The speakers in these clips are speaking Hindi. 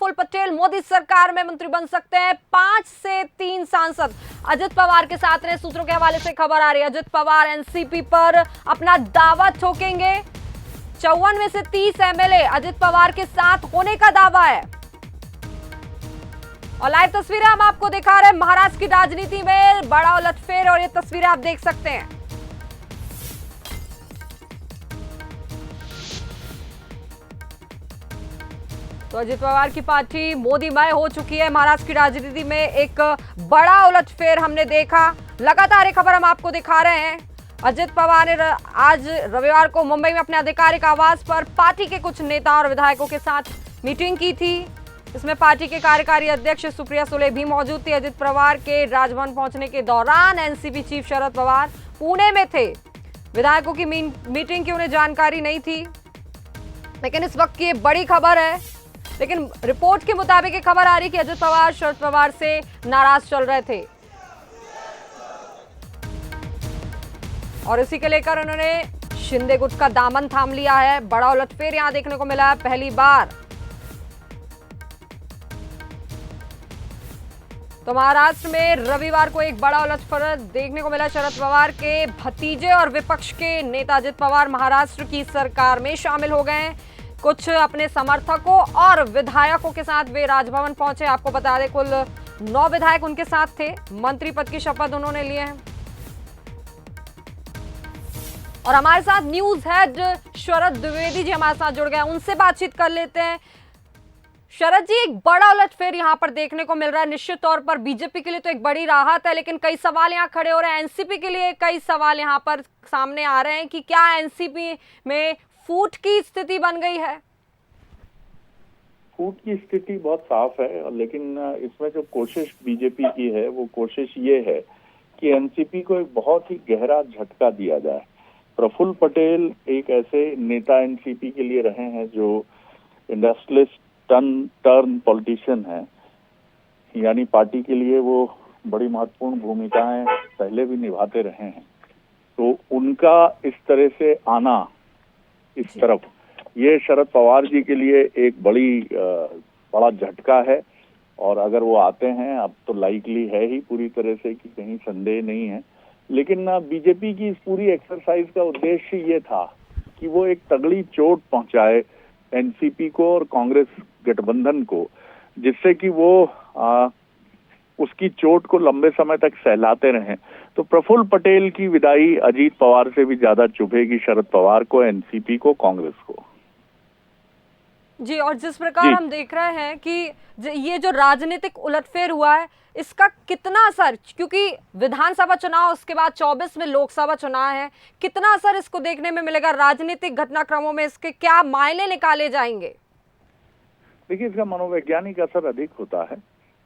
प्रफुल्ल पटेल मोदी सरकार में मंत्री बन सकते हैं। 5 से 3 सांसद अजित पवार के साथ रहे। सूत्रों के हवाले से खबर आ रही है, अजित पवार एनसीपी पर अपना दावा ठोकेंगे। 54 में से 30 एमएलए अजित पवार के साथ होने का दावा है। और लाइव तस्वीरें हम आपको दिखा रहे हैं महाराष्ट्र की राजनीति में बड़ा उलटफेर, और ये तस्वीरें आप देख सकते हैं। तो अजित पवार की पार्टी मोदीमय हो चुकी है। महाराष्ट्र की राजनीति में एक बड़ा उलटफेर हमने देखा। लगातार एक खबर हम आपको दिखा रहे हैं। अजित पवार ने आज रविवार को मुंबई में अपने आधिकारिक आवास पर पार्टी के कुछ नेता और विधायकों के साथ मीटिंग की थी। इसमें पार्टी के कार्यकारी अध्यक्ष सुप्रिया सुले भी मौजूद थी। अजित पवार के राजभवन पहुंचने के दौरान एनसीपी चीफ शरद पवार पुणे में थे। विधायकों की मीटिंग की उन्हें जानकारी नहीं थी, लेकिन इस वक्त की ये बड़ी खबर है। लेकिन रिपोर्ट के मुताबिक एक खबर आ रही कि अजित पवार शरद पवार से नाराज चल रहे थे, और इसी के लेकर उन्होंने शिंदे गुट का दामन थाम लिया है। बड़ा उलटफेर यहां देखने को मिला है पहली बार। तो महाराष्ट्र में रविवार को एक बड़ा उलटफेर देखने को मिला। शरद पवार के भतीजे और विपक्ष के नेता अजित पवार महाराष्ट्र की सरकार में शामिल हो गए हैं। कुछ अपने समर्थकों और विधायकों के साथ वे राजभवन पहुंचे। आपको बता दें कुल 9 विधायक उनके साथ थे। मंत्री पद की शपथ उन्होंने लिए हैं। और हमारे साथ न्यूज हेड शरद द्विवेदी जी हमारे साथ जुड़ गए, उनसे बातचीत कर लेते हैं। शरद जी, एक बड़ा उलटफेर यहां पर देखने को मिल रहा है। निश्चित तौर पर बीजेपी के लिए तो एक बड़ी राहत है, लेकिन कई सवाल यहां खड़े हो रहे हैं। एनसीपी के लिए कई सवाल यहां पर सामने आ रहे हैं कि क्या एनसीपी में फूट की स्थिति बन गई है? फूट की स्थिति बहुत साफ है, लेकिन इसमें जो कोशिश बीजेपी की है वो कोशिश ये है कि एनसीपी को एक बहुत ही गहरा झटका दिया जाए। प्रफुल्ल पटेल एक ऐसे नेता एनसीपी के लिए रहे हैं जो इंडस्ट्रियलिस्ट टर्न पॉलिटिशियन है, यानी पार्टी के लिए वो बड़ी महत्वपूर्ण भूमिकाएं पहले भी निभाते रहे हैं। तो उनका इस तरह से आना इस तरफ, ये शरद पवार जी के लिए एक बड़ा झटका है। और अगर वो आते हैं, अब तो लाइकली है ही पूरी तरह से कि कहीं संदेह नहीं है, लेकिन बीजेपी की इस पूरी एक्सरसाइज का उद्देश्य ये था कि वो एक तगड़ी चोट पहुंचाए एनसीपी को और कांग्रेस गठबंधन को, जिससे कि वो उसकी चोट को लंबे समय तक सहलाते रहें। तो प्रफुल्ल पटेल की विदाई अजीत पवार से भी ज्यादा चुभेगी शरद पवार को, एनसीपी को, कांग्रेस को। जी, और जिस प्रकार हम देख रहे हैं कि ये जो राजनीतिक उलटफेर हुआ है, इसका कितना असर, क्योंकि विधानसभा चुनाव उसके बाद 24 में लोकसभा चुनाव है, कितना असर इसको देखने में मिलेगा? राजनीतिक घटनाक्रमों में इसके क्या मायने निकाले जाएंगे? देखिए, इसका मनोवैज्ञानिक असर अधिक होता है,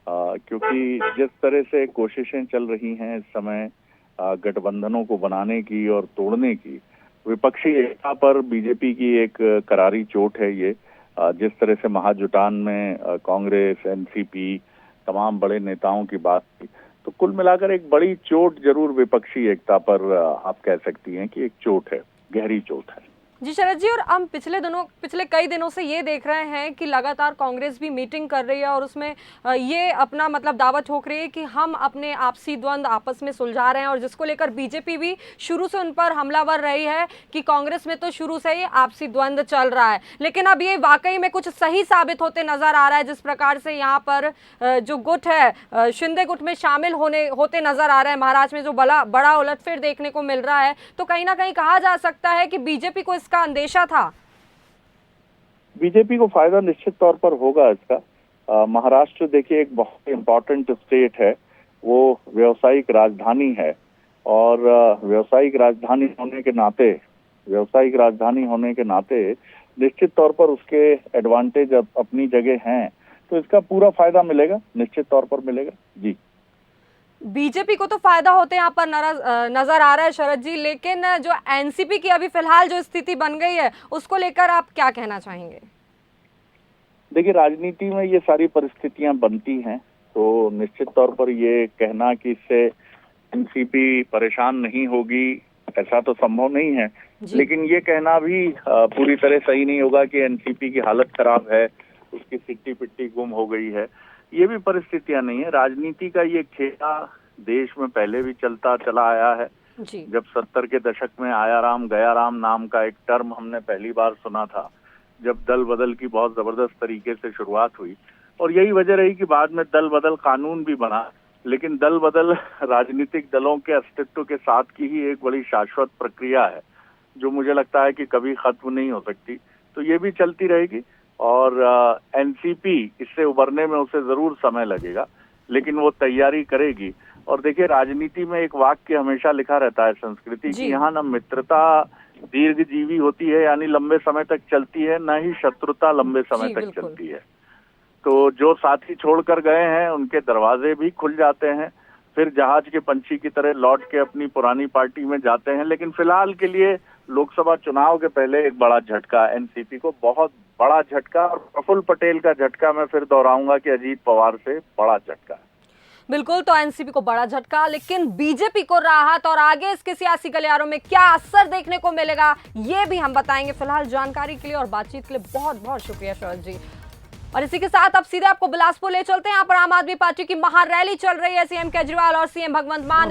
क्योंकि जिस तरह से कोशिशें चल रही हैं इस समय गठबंधनों को बनाने की और तोड़ने की, विपक्षी एकता पर बीजेपी की एक करारी चोट है ये। जिस तरह से महाजुटान में कांग्रेस, एनसीपी, तमाम बड़े नेताओं की बात थी, तो कुल मिलाकर एक बड़ी चोट जरूर विपक्षी एकता पर आप कह सकती हैं कि एक चोट है, गहरी चोट है। जी शरद जी, और हम पिछले कई दिनों से ये देख रहे हैं कि लगातार कांग्रेस भी मीटिंग कर रही है और उसमें ये अपना मतलब दावा ठोक रही है कि हम अपने आपसी द्वंद्व आपस में सुलझा रहे हैं, और जिसको लेकर बीजेपी भी शुरू से उन पर हमलावर रही है कि कांग्रेस में तो शुरू से ही आपसी द्वंद्व चल रहा है। लेकिन अब ये वाकई में कुछ सही साबित होते नजर आ रहा है, जिस प्रकार से यहाँ पर जो गुट है शिंदे गुट में शामिल होते नजर आ रहे हैं। महाराष्ट्र में जो बड़ा उलटफेर देखने को मिल रहा है, तो कहीं ना कहीं कहा जा सकता है कि बीजेपी को का अंदेशा था। बीजेपी को फायदा निश्चित तौर पर होगा इसका। महाराष्ट्र देखिए एक बहुत इम्पोर्टेंट स्टेट है, वो व्यवसायिक राजधानी है, और व्यवसायिक राजधानी होने के नाते निश्चित तौर पर उसके एडवांटेज अपनी जगह हैं, तो इसका पूरा फायदा मिलेगा, निश्चित तौर पर मिलेगा। जी, बीजेपी को तो फायदा होते यहाँ पर नजर आ रहा है शरद जी, लेकिन जो एनसीपी की अभी फिलहाल जो स्थिति बन गई है, उसको लेकर आप क्या कहना चाहेंगे? देखिए, राजनीति में ये सारी परिस्थितियां बनती हैं, तो निश्चित तौर पर ये कहना कि इससे एनसीपी परेशान नहीं होगी, ऐसा तो संभव नहीं है, लेकिन ये कहना भी पूरी तरह सही नहीं होगा कि एनसीपी की हालत खराब है, उसकी सिट्टी पिट्टी गुम हो गई है। ये भी परिस्थितियां नहीं है। राजनीति का ये खेला देश में पहले भी चलता चला आया है। जी। जब 70 के दशक में आया राम गया राम नाम का एक टर्म हमने पहली बार सुना था, जब दल बदल की बहुत जबरदस्त तरीके से शुरुआत हुई, और यही वजह रही कि बाद में दल बदल कानून भी बना। लेकिन दल बदल राजनीतिक दलों के अस्तित्व के साथ की ही एक बड़ी शाश्वत प्रक्रिया है, जो मुझे लगता है कि कभी खत्म नहीं हो सकती। तो ये भी चलती रहेगी, और एनसीपी इससे उबरने में उसे जरूर समय लगेगा, लेकिन वो तैयारी करेगी। और देखिए, राजनीति में एक वाक्य हमेशा लिखा रहता है संस्कृति की, यहाँ न मित्रता दीर्घजीवी होती है, यानी लंबे समय तक चलती है, न ही शत्रुता लंबे समय तक चलती है। तो जो साथी छोड़कर गए हैं उनके दरवाजे भी खुल जाते हैं, फिर जहाज के पंछी की तरह लौट के अपनी पुरानी पार्टी में जाते हैं। लेकिन फिलहाल के लिए लोकसभा चुनाव के पहले एक बड़ा झटका, एनसीपी को बहुत बड़ा झटका, और प्रफुल्ल पटेल का झटका मैं फिर दोहराऊंगा कि अजीत पवार से बड़ा झटका है। बिल्कुल, तो एनसीपी को बड़ा झटका, लेकिन बीजेपी को राहत, और आगे इसके सियासी गलियारों में क्या असर देखने को मिलेगा ये भी हम बताएंगे। फिलहाल जानकारी के लिए और बातचीत के लिए बहुत बहुत शुक्रिया शरद जी। और इसी के साथ अब सीधे आपको बिलासपुर ले चलते हैं। यहाँ पर आम आदमी पार्टी की महारैली चल रही है। सीएम केजरीवाल और सीएम भगवंत मान